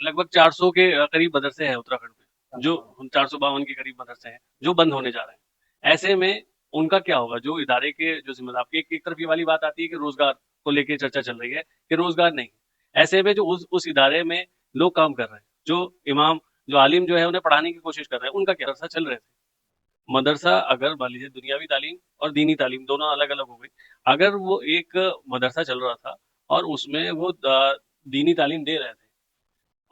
लगभग 400 के करीब मदरसे हैं उत्तराखंड में, जो 452 के करीब मदरसे हैं जो बंद होने जा रहे हैं। ऐसे में उनका क्या होगा? जो इदारे के जो जिम्मेदार, एक तरफ ये वाली बात आती है कि रोजगार को लेकर चर्चा चल रही है कि रोजगार नहीं, ऐसे में जो उस इदारे में लोग काम कर रहे हैं, जो इमाम, जो आलिम जो है उन्हें पढ़ाने की कोशिश कर रहे हैं, उनका क्या मदरसा चल रहे थे। मदरसा अगर मान लीजिए दुनियावी तालीम और दीनी तालीम दोनों अलग अलग हो गई, अगर वो एक मदरसा चल रहा था और उसमें वो दीनी तालीम दे रहे थे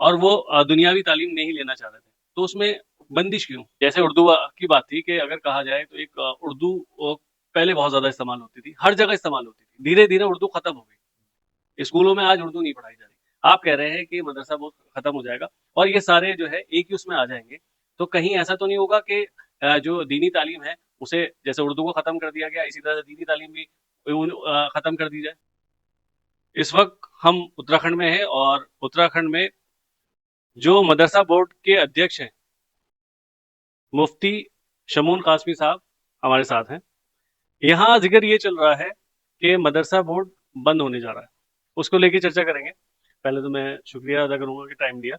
और वो दुनियावी तालीम नहीं लेना चाह रहे थे, तो उसमें बंदिश क्यों? जैसे उर्दू की बात थी कि अगर कहा जाए तो एक उर्दू पहले बहुत ज्यादा इस्तेमाल होती थी, हर जगह इस्तेमाल होती थी, धीरे धीरे उर्दू खत्म हो गई, स्कूलों में आज उर्दू नहीं पढ़ाई जा रही। आप कह रहे हैं कि मदरसा बहुत खत्म हो जाएगा और ये सारे जो है एक ही उसमें आ जाएंगे, तो कहीं ऐसा तो नहीं होगा कि जो दीनी तालीम है उसे, जैसे उर्दू को खत्म कर दिया गया, इसी तरह दीनी तालीम भी खत्म कर दी जाए। इस वक्त हम उत्तराखंड में हैं और उत्तराखंड में जो मदरसा बोर्ड के अध्यक्ष हैं, मुफ्ती शमून कासमी साहब हमारे साथ हैं। यहाँ जिक्र ये चल रहा है कि मदरसा बोर्ड बंद होने जा रहा है, उसको लेके चर्चा करेंगे। पहले तो मैं शुक्रिया अदा करूंगा कि टाइम दिया।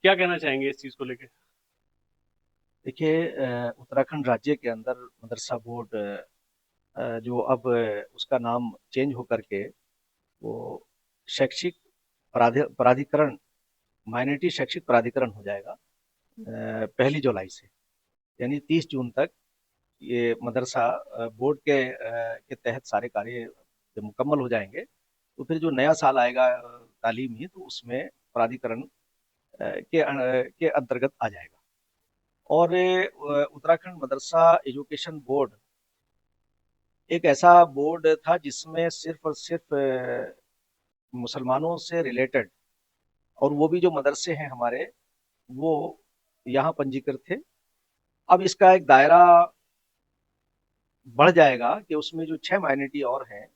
क्या कहना चाहेंगे इस चीज को लेके? देखिए, उत्तराखंड राज्य के अंदर मदरसा बोर्ड जो अब उसका नाम चेंज होकर के वो शैक्षिक प्राधिकरण, माइनॉरिटी शैक्षिक प्राधिकरण हो जाएगा 1 जुलाई से। यानी 30 जून तक ये मदरसा बोर्ड के तहत सारे कार्य जब मुकम्मल हो जाएंगे तो फिर जो नया साल आएगा तालीमी, तो उसमें प्राधिकरण के अंतर्गत आ जाएगा। और उत्तराखंड मदरसा एजुकेशन बोर्ड एक ऐसा बोर्ड था जिसमें सिर्फ और सिर्फ मुसलमानों से रिलेटेड, और वो भी जो मदरसे हैं हमारे, वो यहाँ पंजीकृत थे। अब इसका एक दायरा बढ़ जाएगा कि उसमें जो 6 माइनॉरिटी और हैं,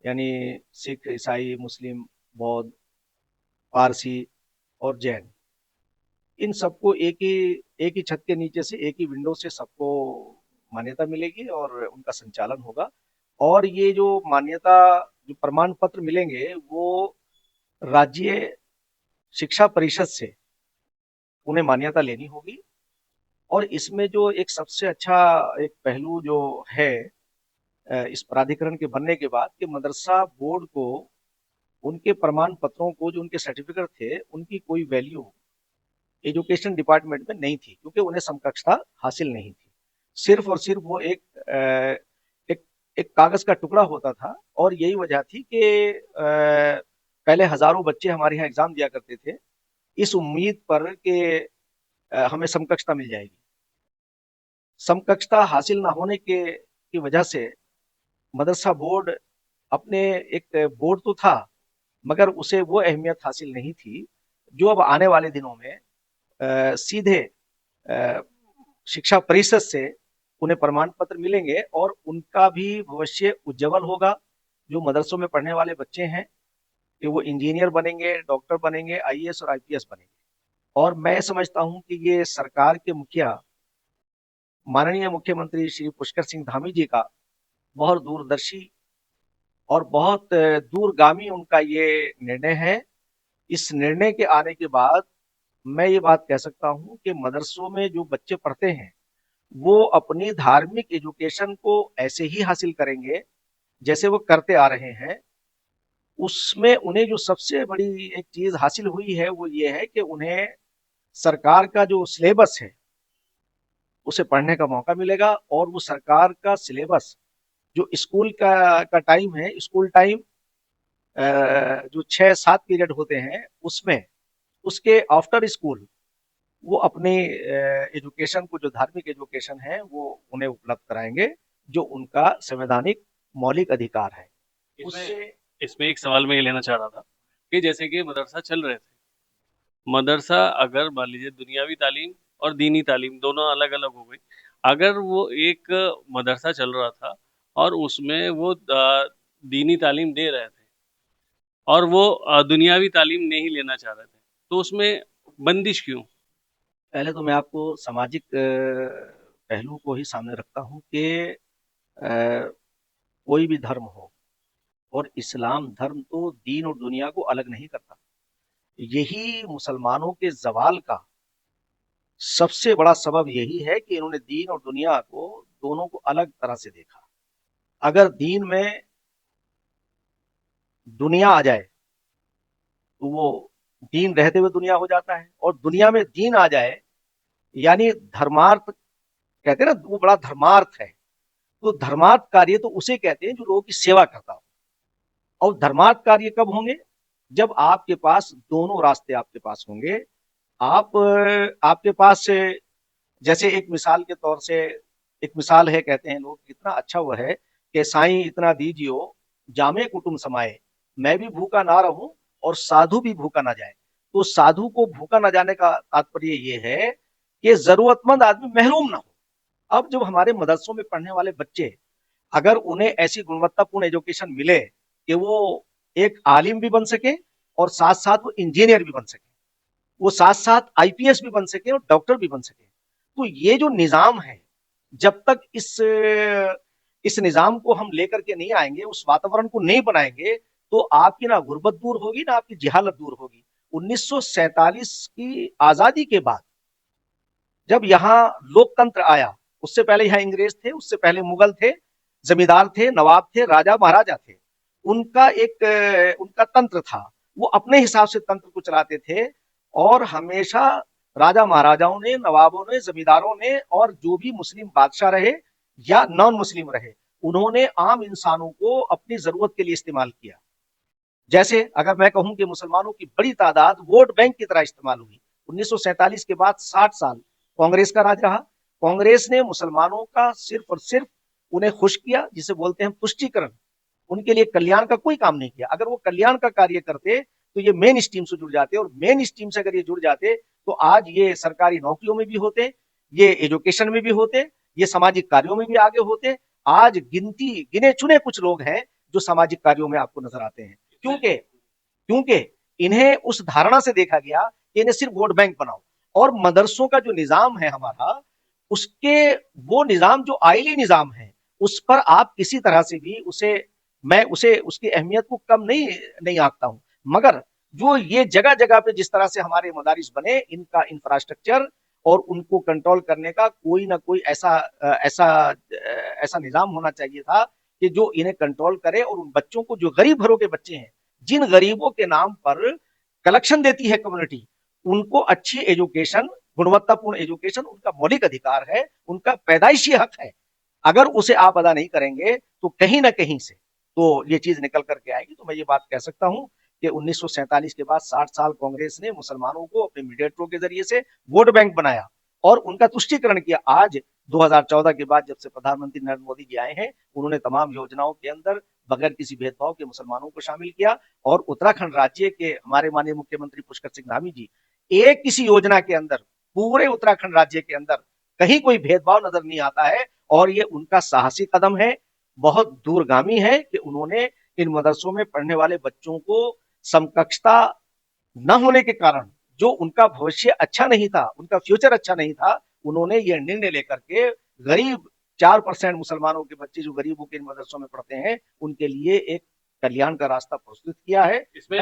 यानी सिख, ईसाई, मुस्लिम, बौद्ध, पारसी और जैन, इन सबको एक ही छत के नीचे से, एक ही विंडो से सबको मान्यता मिलेगी और उनका संचालन होगा। और ये जो मान्यता, जो प्रमाण पत्र मिलेंगे, वो राज्य शिक्षा परिषद से उन्हें मान्यता लेनी होगी। और इसमें जो एक सबसे अच्छा एक पहलू जो है इस प्राधिकरण के बनने के बाद, कि मदरसा बोर्ड को उनके प्रमाण पत्रों को, जो उनके सर्टिफिकेट थे, उनकी कोई वैल्यू एजुकेशन डिपार्टमेंट में नहीं थी, क्योंकि उन्हें समकक्षता हासिल नहीं थी। सिर्फ और सिर्फ वो एक एक कागज का टुकड़ा होता था। और यही वजह थी कि पहले हजारों बच्चे हमारे यहाँ एग्जाम दिया करते थे इस उम्मीद पर कि हमें समकक्षता मिल जाएगी। समकक्षता हासिल ना होने की वजह से मदरसा बोर्ड अपने, एक बोर्ड तो था मगर उसे वो अहमियत हासिल नहीं थी जो अब आने वाले दिनों में सीधे अ, शिक्षा परिषद से उन्हें प्रमाण पत्र मिलेंगे और उनका भी भविष्य उज्जवल होगा। जो मदरसों में पढ़ने वाले बच्चे हैं कि वो इंजीनियर बनेंगे, डॉक्टर बनेंगे, आईएएस और आईपीएस बनेंगे। और मैं समझता हूं कि ये सरकार के मुखिया, माननीय मुख्यमंत्री श्री पुष्कर सिंह धामी जी का बहुत दूरदर्शी और बहुत दूरगामी उनका ये निर्णय है। इस निर्णय के आने के बाद मैं ये बात कह सकता हूं कि मदरसों में जो बच्चे पढ़ते हैं वो अपनी धार्मिक एजुकेशन को ऐसे ही हासिल करेंगे जैसे वो करते आ रहे हैं। उसमें उन्हें जो सबसे बड़ी एक चीज हासिल हुई है वो ये है कि उन्हें सरकार का जो सिलेबस है उसे पढ़ने का मौका मिलेगा। और वो सरकार का सिलेबस, जो स्कूल का टाइम है, स्कूल टाइम जो 6-7 पीरियड होते हैं, उसमें उसके आफ्टर स्कूल वो अपने एजुकेशन को, जो धार्मिक एजुकेशन है, वो उन्हें उपलब्ध कराएंगे, जो उनका संवैधानिक मौलिक अधिकार है। इसमें उससे इसमें एक सवाल मैं ये लेना चाह रहा था कि जैसे कि मदरसा चल रहे थे, मदरसा अगर मान लीजिए दुनियावी तालीम और दीनी तालीम दोनों अलग अलग हो गई, अगर वो एक मदरसा चल रहा था और उसमें वो दीनी तालीम दे रहे थे और वो दुनियावी तालीम नहीं लेना चाह रहे थे, तो उसमें बंदिश क्यों? पहले तो मैं आपको सामाजिक पहलू को ही सामने रखता हूँ कि कोई भी धर्म हो, और इस्लाम धर्म तो दीन और दुनिया को अलग नहीं करता। यही मुसलमानों के जवाल का सबसे बड़ा सबब यही है कि इन्होंने दीन और दुनिया को दोनों को अलग तरह से देखा। अगर दीन में दुनिया आ जाए तो वो दीन रहते हुए दुनिया हो जाता है, और दुनिया में दीन आ जाए यानी धर्मार्थ, कहते हैं ना वो बड़ा धर्मार्थ है। तो धर्मार्थ कार्य तो उसे कहते हैं जो लोगों की सेवा करता हो। और धर्मार्थ कार्य कब होंगे? जब आपके पास दोनों रास्ते आपके पास होंगे। आप आपके पास जैसे एक मिसाल के तौर से, एक मिसाल है, कहते हैं लोग, कितना अच्छा वो है कि साईं इतना दीजियो जामे कुटुंब समाए, मैं भी भूखा ना रहूं और साधु भी भूखा ना जाए। तो साधु को भूखा ना जाने का तात्पर्य ये है कि जरूरतमंद आदमी महरूम ना हो। अब जब हमारे मदरसों में पढ़ने वाले बच्चे, अगर उन्हें ऐसी गुणवत्तापूर्ण एजुकेशन मिले कि वो एक आलिम भी बन सके और साथ साथ वो इंजीनियर भी बन सके, वो साथ साथ आईपीएस भी बन सके और डॉक्टर भी बन सके, तो ये जो निजाम है, जब तक इस निजाम को हम लेकर के नहीं आएंगे, उस वातावरण को नहीं बनाएंगे, तो आपकी ना गुर्बत दूर होगी ना आपकी जिहालत दूर होगी। 1947 की आजादी के बाद जब यहाँ लोकतंत्र आया, उससे पहले यहाँ अंग्रेज थे, उससे पहले मुगल थे, जमींदार थे, नवाब थे, राजा महाराजा थे। उनका तंत्र था, वो अपने हिसाब से तंत्र को चलाते थे। और हमेशा राजा महाराजाओं ने, नवाबों ने, जमींदारों ने और जो भी मुस्लिम बादशाह रहे या नॉन मुस्लिम रहे, उन्होंने आम इंसानों को अपनी जरूरत के लिए इस्तेमाल किया। जैसे अगर मैं कहूं कि मुसलमानों की बड़ी तादाद वोट बैंक की तरह इस्तेमाल हुई। 1947 के बाद 60 साल कांग्रेस का राज रहा। कांग्रेस ने मुसलमानों का सिर्फ और सिर्फ उन्हें खुश किया, जिसे बोलते हैं तुष्टीकरण। उनके लिए कल्याण का कोई काम नहीं किया। अगर वो कल्याण का कार्य करते तो ये मेन स्ट्रीम से जुड़ जाते, और मेन स्ट्रीम से अगर ये जुड़ जाते तो आज ये सरकारी नौकरियों में भी होते, ये एजुकेशन में भी होते, ये सामाजिक कार्यों में भी आगे होते। आज गिने चुने कुछ लोग हैं जो सामाजिक कार्यों में आपको नजर आते हैं। क्योंकि क्योंकि इन्हें उस धारणा से देखा गया कि इन्हें सिर्फ वोट बैंक बनाओ। और मदरसों का जो निजाम है हमारा, उसके वो निजाम जो आइली निजाम है, उस पर आप किसी तरह से भी मैं उसे उसकी अहमियत को कम नहीं आंकता हूं। मगर जो ये जगह जगह पे जिस तरह से हमारे मदारिस बने, इनका इंफ्रास्ट्रक्चर और उनको कंट्रोल करने का कोई ना कोई ऐसा निजाम होना चाहिए था कि जो इन्हें कंट्रोल करे, और उन बच्चों को, जो गरीब घरों के बच्चे हैं, जिन गरीबों के नाम पर कलेक्शन देती है कम्युनिटी, उनको अच्छी एजुकेशन, गुणवत्तापूर्ण एजुकेशन उनका मौलिक अधिकार है, उनका पैदाइशी हक है। अगर उसे आप अदा नहीं करेंगे तो कहीं ना कहीं से तो ये चीज निकल करके आएगी। तो मैं ये बात कह सकता हूं कि 1947 के बाद 60 साल कांग्रेस ने मुसलमानों को अपने मीडिएटरों के जरिए से वोट बैंक बनाया और उनका तुष्टीकरण किया। आज 2014 के बाद जब से प्रधानमंत्री नरेंद्र मोदी जी आए हैं, उन्होंने तमाम योजनाओं के अंदर बगैर किसी भेदभाव के मुसलमानों को शामिल किया। और उत्तराखंड राज्य के हमारे माननीय मुख्यमंत्री पुष्कर सिंह धामी जी, एक किसी योजना के अंदर, पूरे उत्तराखंड राज्य के अंदर कहीं कोई भेदभाव नजर नहीं आता है। और ये उनका साहसी कदम है, बहुत दूरगामी है कि उन्होंने इन मदरसों में पढ़ने वाले बच्चों को समकक्षता न होने के कारण, जो उनका भविष्य अच्छा नहीं था, उनका फ्यूचर अच्छा नहीं था, उन्होंने ये निर्णय लेकर के गरीब 4% मुसलमानों के बच्चे जो गरीबों के इन मदरसों में पढ़ते हैं, उनके लिए एक कल्याण का रास्ता प्रस्तुत किया है। इसमें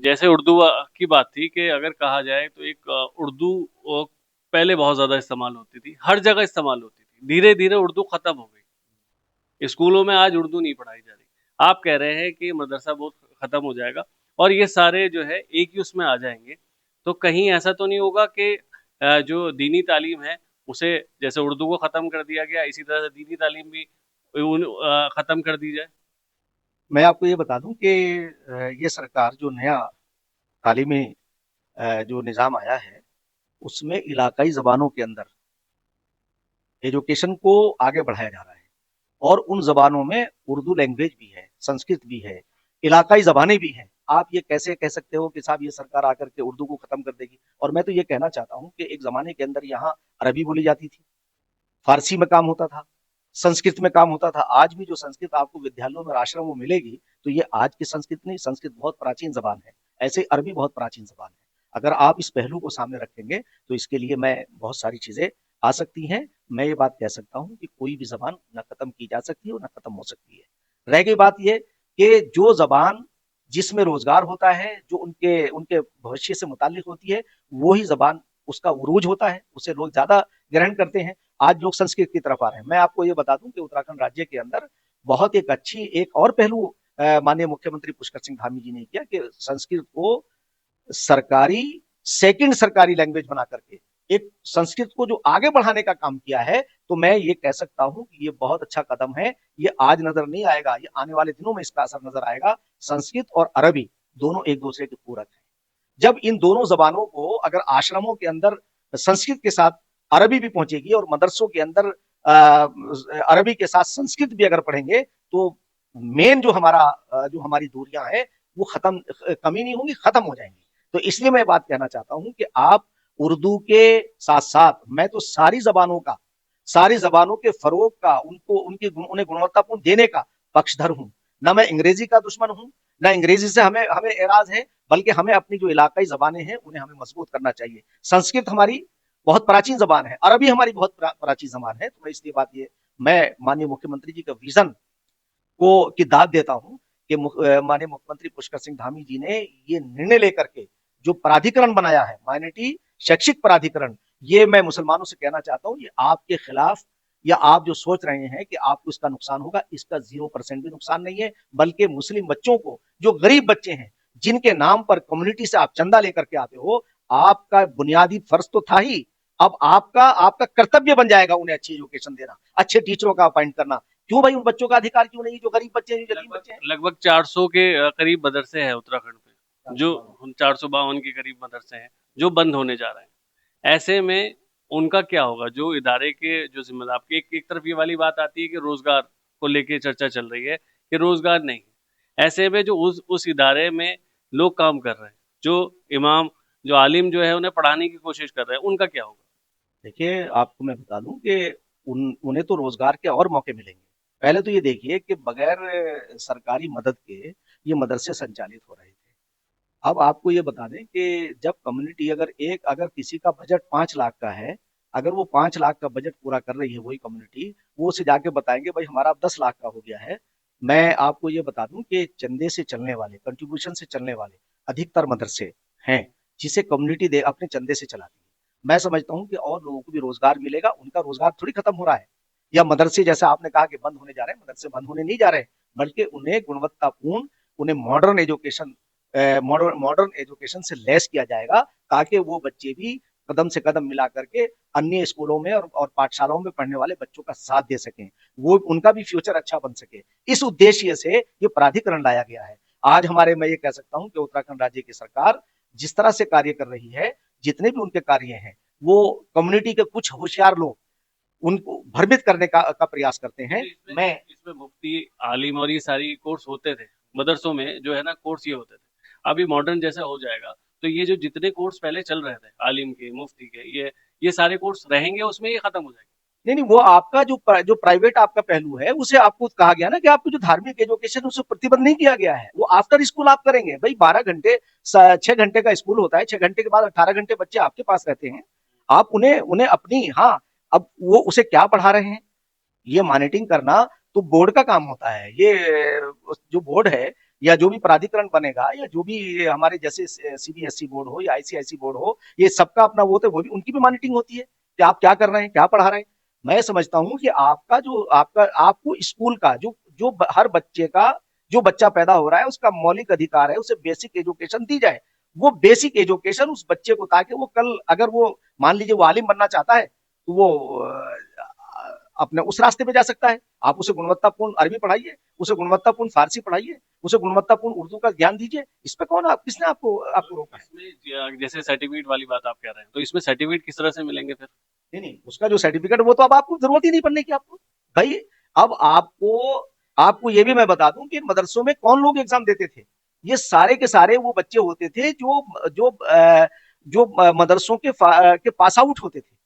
जैसे उर्दू की बात थी कि अगर कहा जाए तो एक उर्दू पहले बहुत ज्यादा इस्तेमाल होती थी, हर जगह इस्तेमाल होती थी, धीरे धीरे उर्दू खत्म हो गई। स्कूलों में आज उर्दू नहीं पढ़ाई जा रही। आप कह रहे हैं कि मदरसा बोर्ड खत्म हो जाएगा और ये सारे जो है एक ही उसमें आ जाएंगे, तो कहीं ऐसा तो नहीं होगा कि जो दीनी तालीम है उसे, जैसे उर्दू को खत्म कर दिया गया, इसी तरह से दीनी तालीम भी खत्म कर दी जाए? मैं आपको ये बता दूं कि ये सरकार जो नया तालीमी जो निज़ाम आया है, उसमें इलाकाई ज़बानों के अंदर एजुकेशन को आगे बढ़ाया जा रहा है। और उन ज़बानों में उर्दू लैंग्वेज भी है, संस्कृत भी है, इलाकाई ज़बानें भी हैं। आप ये कैसे कह सकते हो कि साहब ये सरकार आकर के उर्दू को ख़त्म कर देगी? और मैं तो ये कहना चाहता हूँ कि एक ज़माने के अंदर यहाँ अरबी बोली जाती थी, फारसी में काम होता था, संस्कृत में काम होता था। आज भी जो संस्कृत आपको विद्यालयों में और आश्रमों में मिलेगी, तो ये आज की संस्कृत नहीं, संस्कृत बहुत प्राचीन जबान है। ऐसे अरबी बहुत प्राचीन जबान है। अगर आप इस पहलू को सामने रखेंगे तो इसके लिए मैं बहुत सारी चीजें आ सकती हैं। मैं ये बात कह सकता हूँ कि कोई भी जबान न खत्म की जा सकती है और न खत्म हो सकती है। रह गई बात यह कि जो जबान जिसमें रोजगार होता है, जो उनके उनके भविष्य से मुताल्लिक होती है, वो ही जबान उसका उरूज होता है, उसे लोग ज्यादा ग्रहण करते हैं। आज लोग संस्कृत की तरफ आ रहे हैं। मैं आपको ये बता दूं कि उत्तराखंड राज्य के अंदर बहुत एक अच्छी एक और पहलू माननीय मुख्यमंत्री पुष्कर सिंह धामी जी ने किया कि संस्कृत को सरकारी सेकंड सरकारी लैंग्वेज बना करके एक संस्कृत को जो आगे बढ़ाने का काम किया है, तो मैं ये कह सकता हूं कि ये बहुत अच्छा कदम है। ये आज नजर नहीं आएगा, ये आने वाले दिनों में इसका असर नजर आएगा। संस्कृत और अरबी दोनों एक दूसरे के पूरक हैं। जब इन दोनों जबानों को अगर आश्रमों के अंदर संस्कृत के साथ अरबी भी पहुंचेगी और मदरसों के अंदर अरबी के साथ संस्कृत भी अगर पढ़ेंगे, तो मेन जो हमारी दूरियां हैं वो खत्म, कमी नहीं होंगी, खत्म हो जाएंगी। तो इसलिए मैं बात कहना चाहता हूं कि आप उर्दू के साथ साथ, मैं तो सारी जबानों के फरोग का, उनको उन्हें गुणवत्तापूर्ण देने का पक्षधर हूं। ना मैं अंग्रेजी का दुश्मन हूं, ना अंग्रेजी से हमें हमें एराज है, बल्कि हमें अपनी जो इलाकाई जबानें हैं उन्हें हमें मजबूत करना चाहिए। संस्कृत हमारी बहुत प्राचीन जबान है, अरबी हमारी बहुत प्राचीन जबान है। तो मैं इसलिए बात ये मैं माननीय मुख्यमंत्री जी का विजन को की दाद देता हूं कि माननीय मुख्यमंत्री पुष्कर सिंह धामी जी ने ये निर्णय लेकर के जो प्राधिकरण बनाया है, माइनॉरिटी शैक्षिक प्राधिकरण, ये मैं मुसलमानों से कहना चाहता हूं, ये आपके खिलाफ, या आप जो सोच रहे हैं कि आपको इसका नुकसान होगा, इसका 0% भी नुकसान नहीं है। बल्कि मुस्लिम बच्चों को, जो गरीब बच्चे हैं, जिनके नाम पर कम्युनिटी से आप चंदा लेकर के आते हो, आपका बुनियादी फर्ज तो था ही, अब आपका आपका कर्तव्य बन जाएगा उन्हें अच्छी एजुकेशन देना, अच्छे टीचरों का अपॉइंट करना। क्यों भाई, उन बच्चों का अधिकार क्यों नहीं, जो गरीब बच्चे हैं, जो यतीम बच्चे हैं? लगभग 400 के करीब मदरसे हैं उत्तराखंड में, जो 452 के करीब मदरसे हैं जो बंद होने जा रहे हैं। ऐसे में उनका क्या होगा? जो इदारे के जो जिम्मेदार, आपकी एक तरफ ये वाली बात आती है कि रोजगार को लेके चर्चा चल रही है कि रोजगार नहीं। ऐसे में जो उस इदारे में लोग काम कर रहे हैं, जो इमाम, जो आलिम जो है उन्हें पढ़ाने की कोशिश कर रहे हैं, उनका क्या होगा? देखिए, आपको मैं बता दूं कि उन्हें तो रोजगार के और मौके मिलेंगे। पहले तो ये देखिए कि बगैर सरकारी मदद के ये मदरसे संचालित हो रहे थे। अब आपको ये बता दें कि जब कम्युनिटी, अगर किसी का बजट 5 लाख का है, अगर वो 5 लाख का बजट पूरा कर रही है वही कम्युनिटी, वो उसे जाके बताएंगे भाई हमारा अब 10 लाख का हो गया है। मैं आपको ये बता दूं कि चंदे से चलने वाले, कंट्रीब्यूशन से चलने वाले अधिकतर मदरसे हैं जिसे कम्युनिटी दे अपने चंदे से चलाती है। मैं समझता हूँ कि और लोगों को भी रोजगार मिलेगा, उनका रोजगार थोड़ी खत्म हो रहा है। या मदरसे, जैसा आपने कहा कि बंद होने जा रहे हैं, मदरसे बंद होने नहीं जा रहे हैं, बल्कि उन्हें गुणवत्तापूर्ण, उन्हें मॉडर्न एजुकेशन से लैस किया जाएगा, ताकि वो बच्चे भी कदम से कदम मिला करके अन्य स्कूलों में और पाठशालाओं में पढ़ने वाले बच्चों का साथ दे सकें, वो उनका भी फ्यूचर अच्छा बन सके। इस उद्देश्य से ये प्राधिकरण लाया गया है। आज मैं ये कह सकता हूं कि उत्तराखंड राज्य की सरकार जिस तरह से कार्य कर रही है, जितने भी उनके कार्य हैं, वो कम्युनिटी के कुछ होशियार लोग उनको भ्रमित करने का प्रयास करते हैं। मैं इसमें मुफ्ती, आलिम और ये सारी कोर्स होते थे मदरसों में, जो है ना, कोर्स ये होते थे। अभी मॉडर्न जैसा हो जाएगा, तो ये जो जितने कोर्स पहले चल रहे थे, आलिम के, मुफ्ती के, ये सारे कोर्स रहेंगे उसमें, ये खत्म हो जाएंगे। नहीं नहीं, वो आपका जो प्राइवेट आपका पहलू है, उसे आपको कहा गया ना कि आपको जो धार्मिक एजुकेशन उसे प्रतिबंध नहीं किया गया है। वो आफ्टर स्कूल आप करेंगे भाई, 12 घंटे 6 घंटे का स्कूल होता है, 6 घंटे के बाद 18 घंटे बच्चे आपके पास रहते हैं। आप उन्हें उन्हें अपनी, हाँ, अब वो उसे क्या पढ़ा रहे हैं ये मॉनिटरिंग करना तो बोर्ड का काम होता है। ये जो बोर्ड है, या जो भी प्राधिकरण बनेगा, या जो भी हमारे जैसे सीबीएसई बोर्ड हो या आईसीआईसी बोर्ड हो, ये सबका अपना वो तो, वो भी उनकी भी मॉनिटरिंग होती है कि आप क्या कर रहे हैं, क्या पढ़ा रहे हैं। मैं समझता हूं कि आपको स्कूल का जो हर बच्चे का, जो बच्चा पैदा हो रहा है उसका मौलिक अधिकार है, उसे बेसिक एजुकेशन दी जाए। वो बेसिक एजुकेशन उस बच्चे को, ताकि वो कल अगर वो मान लीजिए वो आलिम बनना चाहता है, तो वो अपने उस रास्ते पे जा सकता है। आप उसे गुणवत्तापूर्ण अरबी पढ़ाइए, उसे गुणवत्तापूर्ण फारसी पढ़ाइए, उसे गुणवत्तापूर्ण उर्दू का ज्ञान दीजिए। इस पे किसने आपको आपको रोका है? इसमें जैसे सर्टिफिकेट वाली बात आप कह रहे हैं, तो इसमें सर्टिफिकेट किस तरह से मिलेंगे फिर? नहीं नहीं, उसका जो सर्टिफिकेट, वो तो अब आपको जरूरत ही नहीं पढ़ने की आपको भाई। अब आपको ये भी मैं बता दूं कि मदरसों में कौन लोग एग्जाम देते थे। ये सारे के सारे वो बच्चे होते थे जो जो जो मदरसों के पास आउट होते थे।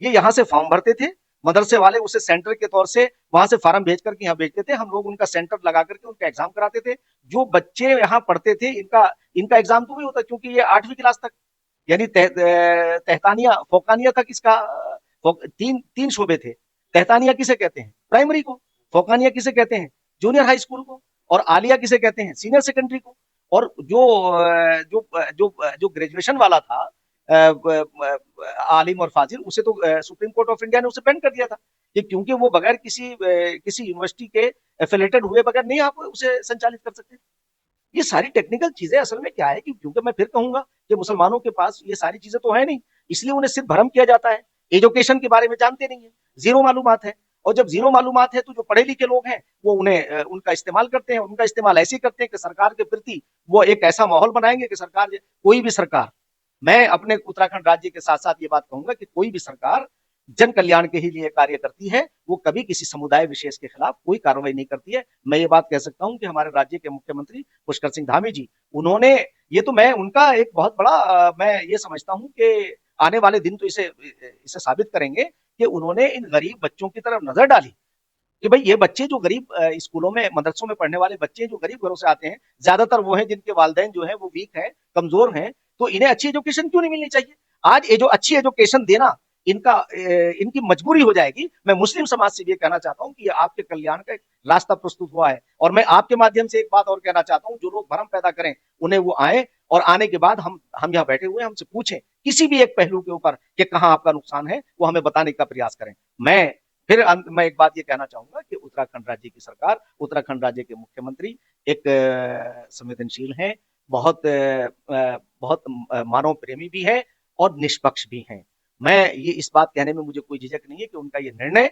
ये यहाँ से फॉर्म भरते थे, मदरसे वाले उसे सेंटर के तौर से वहां से फार्म भेज करके यहाँ भेजते थे, हम लोग उनका सेंटर लगा करके उनका एग्जाम कराते थे। जो बच्चे यहाँ पढ़ते थे, इनका इनका एग्जाम तो भी होता, क्योंकि ये 8वीं क्लास तक, यानी तहतानिया फोकानिया तक इसका तीन तीन शोबे थे। तहतानिया किसे कहते हैं? प्राइमरी को। फोकानिया किसे कहते हैं? जूनियर हाई स्कूल को। और आलिया किसे कहते हैं? सीनियर सेकेंडरी को। और जो ग्रेजुएशन वाला था आलिम और फाजिल, उसे तो सुप्रीम कोर्ट ऑफ इंडिया ने उसे बैन कर दिया था कि क्योंकि वो बगैर किसी यूनिवर्सिटी के एफिलेटेड हुए बगैर नहीं आप उसे संचालित कर सकते। ये सारी टेक्निकल चीजें असल में क्या है कि क्योंकि मैं फिर कहूंगा कि मुसलमानों के पास ये सारी चीजें तो है नहीं, इसलिए उन्हें सिर्फ भ्रम किया जाता है, एजुकेशन के बारे में जानते नहीं है, जीरो मालूमात है। और जब जीरो मालूमात है तो जो पढ़े लिखे लोग हैं वो उन्हें उनका इस्तेमाल करते हैं, उनका इस्तेमाल ऐसे करते हैं कि सरकार के प्रति वो एक ऐसा माहौल बनाएंगे कि सरकार, कोई भी सरकार, मैं अपने उत्तराखंड राज्य के साथ साथ ये बात कहूंगा कि कोई भी सरकार जन कल्याण के ही लिए कार्य करती है, वो कभी किसी समुदाय विशेष के खिलाफ कोई कार्रवाई नहीं करती है। मैं ये बात कह सकता हूं कि हमारे राज्य के मुख्यमंत्री पुष्कर सिंह धामी जी, उन्होंने, ये तो मैं उनका एक बहुत बड़ा मैं ये समझता हूं कि आने वाले दिन तो इसे साबित करेंगे कि उन्होंने इन गरीब बच्चों की तरफ नजर डाली कि भाई ये बच्चे जो गरीब स्कूलों में मदरसों में पढ़ने वाले बच्चे जो गरीब घरों से आते हैं, ज्यादातर वो हैं जिनके वालदेन जो है वो वीक है, कमजोर हैं, तो इन्हें अच्छी एजुकेशन क्यों नहीं मिलनी चाहिए? आज ये जो अच्छी एजुकेशन देना इनकी मजबूरी हो जाएगी। मैं मुस्लिम समाज से ये कहना चाहता हूँ कि आपके कल्याण का एक रास्ता प्रस्तुत हुआ है। और मैं आपके माध्यम से एक बात और कहना चाहता हूँ, जो लोग भ्रम पैदा करें उन्हें वो आए और आने के बाद हम यहाँ बैठे हुए हमसे पूछें किसी भी एक पहलू के ऊपर कि कहाँ आपका नुकसान है, वो हमें बताने का प्रयास करें। मैं एक बात ये कहना चाहूंगा कि उत्तराखंड राज्य की सरकार, उत्तराखंड राज्य के मुख्यमंत्री एक संवेदनशील हैं, बहुत मानव प्रेमी भी है और निष्पक्ष भी हैं। मैं ये इस बात कहने में मुझे कोई झिझक नहीं है कि उनका ये निर्णय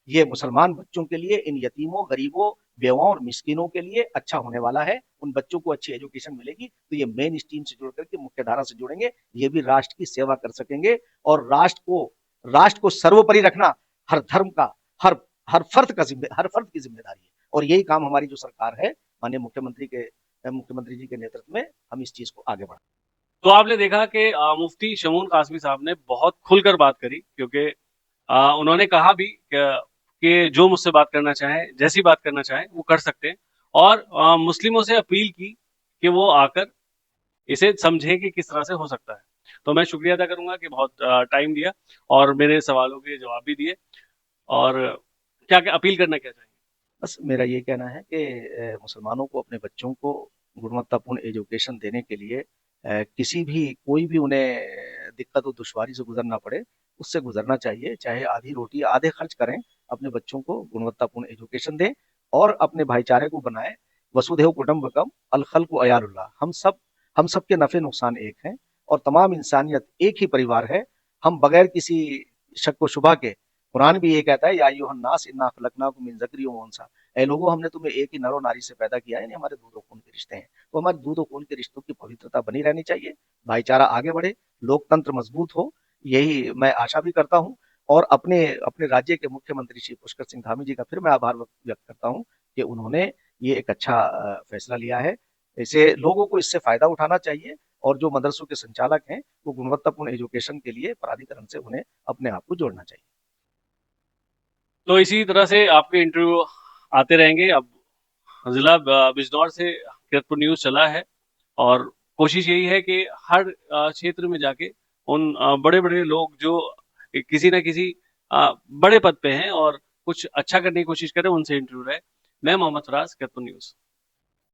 ये मुसलमान बच्चों के लिए, इन यतीमों, गरीबों, बेवाओं और मिस्किनों के लिए अच्छा होने वाला है। उन बच्चों को अच्छी एजुकेशन मिलेगी तो ये मेन स्ट्रीम से जुड़ करके मुख्य धारा से जुड़ेंगे, ये भी राष्ट्र की सेवा कर सकेंगे। और राष्ट्र को सर्वोपरि रखना हर धर्म का, हर हर फर्द की जिम्मेदारी है। और यही काम हमारी जो सरकार है, माननीय मुख्यमंत्री जी के नेतृत्व में हम इस चीज को आगे बढ़ा। तो आपने देखा कि मुफ्ती शमून कासमी साहब ने बहुत खुलकर बात करी, क्योंकि उन्होंने कहा भी कि जो मुझसे बात करना चाहे, जैसी बात करना चाहे वो कर सकते हैं। और मुस्लिमों से अपील की कि वो आकर इसे समझें कि किस तरह से हो सकता है। तो मैं शुक्रिया अदा करूंगा कि बहुत टाइम दिया और मेरे सवालों के जवाब भी दिए। और क्या क्या अपील करना क्या चाहेंगे? बस मेरा ये कहना है कि मुसलमानों को अपने बच्चों को गुणवत्तापूर्ण एजुकेशन देने के लिए किसी भी कोई भी उन्हें दिक्कत और दुश्वारी से गुजरना पड़े, उससे गुजरना चाहिए, चाहे आधी रोटी आधे खर्च करें, अपने बच्चों को गुणवत्तापूर्ण एजुकेशन दें और अपने भाईचारे को बनाए। वसुधैव कुटुंबकम अल खल्कु अयालुल्लाह, हम सब के नफे नुकसान एक हैं और तमाम इंसानियत एक ही परिवार है। हम बगैर किसी शक व शुबा के, कुरान भी ये कहता है, या अय्युहन नास इन्ना खलकनाकुम मिन ज़करिन व उनसा, ऐ लोगों हमने तुम्हें एक ही नर और नारी से पैदा किया है, यानी हमारे दूध और खून के रिश्ते हैं। तो हमारे दूध और खून के रिश्तों की पवित्रता बनी रहनी चाहिए, भाईचारा आगे बढ़े, लोकतंत्र मजबूत हो, यही मैं आशा भी करता हूँ। और अपने अपने राज्य के मुख्यमंत्री श्री पुष्कर सिंह धामी जी का फिर मैं आभार व्यक्त करता हूँ कि उन्होंने ये एक अच्छा फैसला लिया है। इसे लोगों को इससे फायदा उठाना चाहिए और जो मदरसों के संचालक हैं वो गुणवत्तापूर्ण एजुकेशन के लिए प्राधिकरण से उन्हें अपने आप को जोड़ना चाहिए। तो इसी तरह से आपके इंटरव्यू आते रहेंगे। अब जिला बिजनौर से कीरतपुर न्यूज चला है और कोशिश यही है कि हर क्षेत्र में जाके उन बड़े बड़े लोग जो किसी न किसी बड़े पद पे हैं और कुछ अच्छा करने की कोशिश करें, उनसे इंटरव्यू रहे। मैं मोहम्मद फराज, कीरतपुर न्यूज।